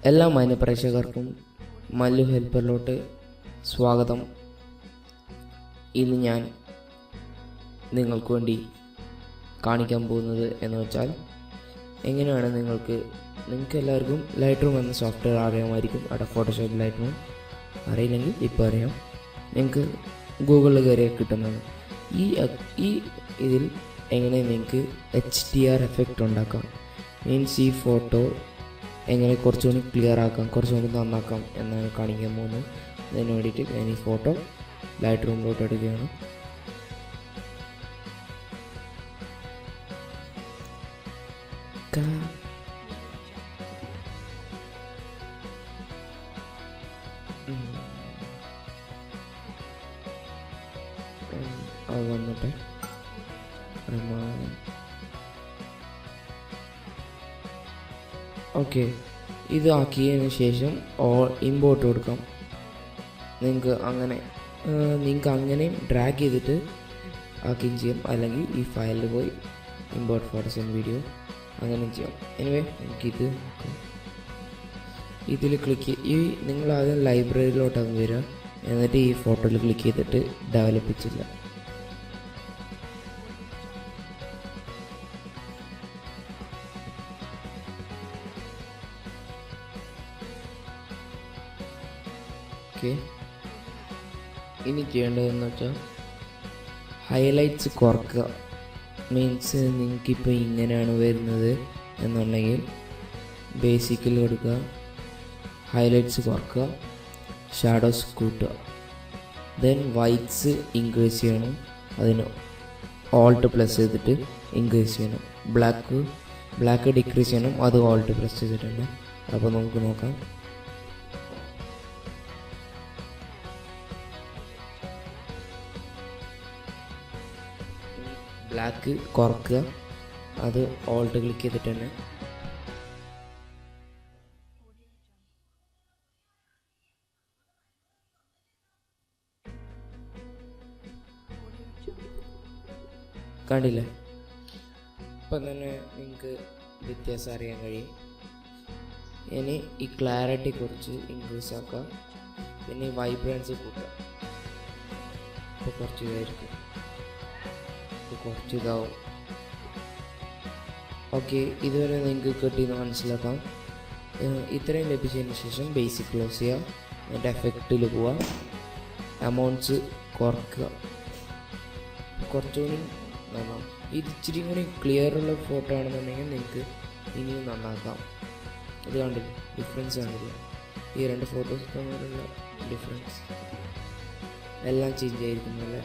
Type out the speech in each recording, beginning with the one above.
എല്ലാ മാന്യപ്രേക്ഷകർക്കും മല്ലു ഹെൽപ്പറിലോട്ട് സ്വാഗതം. ഇന്ന് ഞാൻ നിങ്ങൾക്ക് വേണ്ടി കാണിക്കാൻ പോകുന്നത് എന്ന് വെച്ചാൽ എങ്ങനെയാണ് നിങ്ങൾക്ക് എല്ലാവർക്കും ലൈറ്റ് റൂം എന്ന സോഫ്റ്റ്വെയർ അറിയാമായിരിക്കും. അവിടെ ഫോട്ടോഷോപ്പ് ലൈറ്റ് റൂം അറിയില്ലെങ്കിൽ ഇപ്പോൾ അറിയാം. നിങ്ങൾക്ക് ഗൂഗിളിൽ കയറിയാൽ കിട്ടുന്നതാണ്. ഈ ഇതിൽ എങ്ങനെ നിങ്ങൾക്ക് HDR എഫക്റ്റ് ഉണ്ടാക്കാം, മീൻസ് ഈ ഫോട്ടോ എങ്ങനെ കുറച്ചുകൂടി ക്ലിയർ ആക്കാം, കുറച്ചുകൂടി നന്നാക്കാം എന്നാണ് കാണിക്കാൻ പോകുന്നത്. അതിന് വേണ്ടിയിട്ട് ഞാൻ ഈ ഫോട്ടോ ലൈറ്റ് റൂമിലോട്ട് എടുക്കുകയാണ്. അത് വന്നിട്ട് ഓക്കെ, ഇത് ആക്കിയതിന് ശേഷം ഇമ്പോർട്ട് കൊടുക്കാം. നിങ്ങൾക്ക് അങ്ങനെയും ഡ്രാഗ് ചെയ്തിട്ട് ആക്കുകയും ചെയ്യാം, അല്ലെങ്കിൽ ഈ ഫയലിൽ പോയി ഇമ്പോർട്ട് ഫോട്ടോസ് ആൻഡ് വീഡിയോ അങ്ങനെ ചെയ്യാം. എനിവേ നമുക്കിത് ഇതിൽ ക്ലിക്ക് നിങ്ങൾ ആദ്യം ലൈബ്രറിയിലോട്ടാണ് വരിക. എന്നിട്ട് ഈ ഫോട്ടോയിൽ ക്ലിക്ക് ചെയ്തിട്ട് ഡെവലപ്പ് ചെയ്യില്ല. ഓക്കെ, ഇനി ചെയ്യേണ്ടതെന്ന് വെച്ചാൽ ഹൈലൈറ്റ്സ് കുറക്കുക. മീൻസ് നിങ്ങൾക്കിപ്പോൾ ഇങ്ങനെയാണ് വരുന്നത് എന്നുണ്ടെങ്കിൽ ബേസിക്കിൽ കൊടുക്കുക, ഹൈലൈറ്റ്സ് കുറക്കുക, ഷാഡോസ് കൂട്ടുക, ദെൻ വൈറ്റ്സ് ഇൻക്രീസ് ചെയ്യണം. അതിന് ഓൾട്ട് പ്ലസ് ചെയ്തിട്ട് ഇൻക്രീസ് ചെയ്യണം. ബ്ലാക്ക് ഡിക്രീസ് ചെയ്യണം, അത് ഓൾട്ട് പ്ലസ് ചെയ്തിട്ടുണ്ട്. അപ്പോൾ നമുക്ക് നോക്കാം. ബ്ലാക്ക് കുറക്കുക, അത് ഓൾട്ട് ക്ലിക്ക് ചെയ്തിട്ട് തന്നെ കണ്ടില്ലേ. ഇപ്പം തന്നെ നിങ്ങൾക്ക് വ്യത്യാസം അറിയാൻ കഴിയും. ഇനി ഈ ക്ലാരിറ്റി കുറച്ച് ഇൻക്രീസ് ആക്കുക, പിന്നെ ഈ വൈബ്രൻസ് കൂട്ടുക. ഇപ്പോൾ കുറച്ച് ഇതായിരിക്കും, കുറച്ച് ഇതാവും. ഓക്കെ, ഇതുവരെ നിങ്ങൾക്ക് കിട്ടിയെന്ന് മനസ്സിലാക്കാം. ഇത്രയും ലഭിച്ചതിന് ശേഷം ബേസിക് ക്ലോസ് ചെയ്യുക, അതിൻ്റെ എഫക്റ്റിൽ പോവുക, എമൗണ്ട്സ് കുറക്കുക, കുറച്ചുകൂടി നന്നാവും. ഇത് ഇച്ചിരി കൂടി ക്ലിയർ ഉള്ള ഫോട്ടോ ആണെന്നുണ്ടെങ്കിൽ നിങ്ങൾക്ക് ഇനിയും നന്നാക്കാം. ഇത് കണ്ടില്ല, ഡിഫറൻസ് കണ്ടില്ല. ഈ രണ്ട് ഫോട്ടോസ് തമ്മിലുള്ള ഡിഫറൻസ് എല്ലാം ചേഞ്ച് ആയിരിക്കുന്നല്ലേ.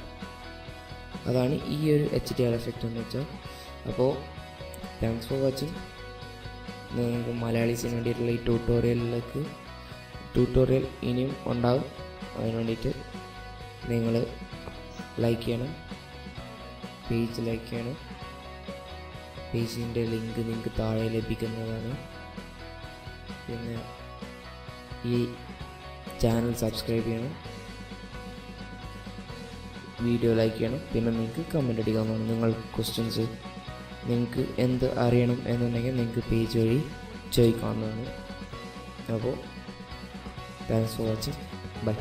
അതാണ് ഈ ഒരു HDR എഫക്റ്റ് എന്ന് വെച്ചാൽ. അപ്പോൾ താങ്ക്സ് ഫോർ വാച്ചിങ്. നിങ്ങൾക്ക് മലയാളീസിന് വേണ്ടിയിട്ടുള്ള ഈ ട്യൂട്ടോറിയൽ ഇനിയും ഉണ്ടാകും. അതിന് വേണ്ടിയിട്ട് നിങ്ങൾ ലൈക്ക് ചെയ്യണം, പേജ് ലൈക്ക് ചെയ്യണം. പേജിൻ്റെ ലിങ്ക് നിങ്ങൾക്ക് താഴെ ലഭിക്കുന്നതാണ്. പിന്നെ ഈ ചാനൽ സബ്സ്ക്രൈബ് ചെയ്യണം, വീഡിയോ ലൈക്ക് ചെയ്യണം. പിന്നെ നിങ്ങൾക്ക് കമൻറ്റ് അടിക്കാവുന്നതാണ്. നിങ്ങൾ ക്വസ്റ്റ്യൻസ് നിങ്ങൾക്ക് എന്ത് അറിയണം എന്നുണ്ടെങ്കിൽ നിങ്ങൾക്ക് പേജ് വഴി ചോദിക്കാവുന്നതാണ്. അപ്പോൾ താങ്ക്സ് ഫോർ വാച്ചിങ്. ബൈ.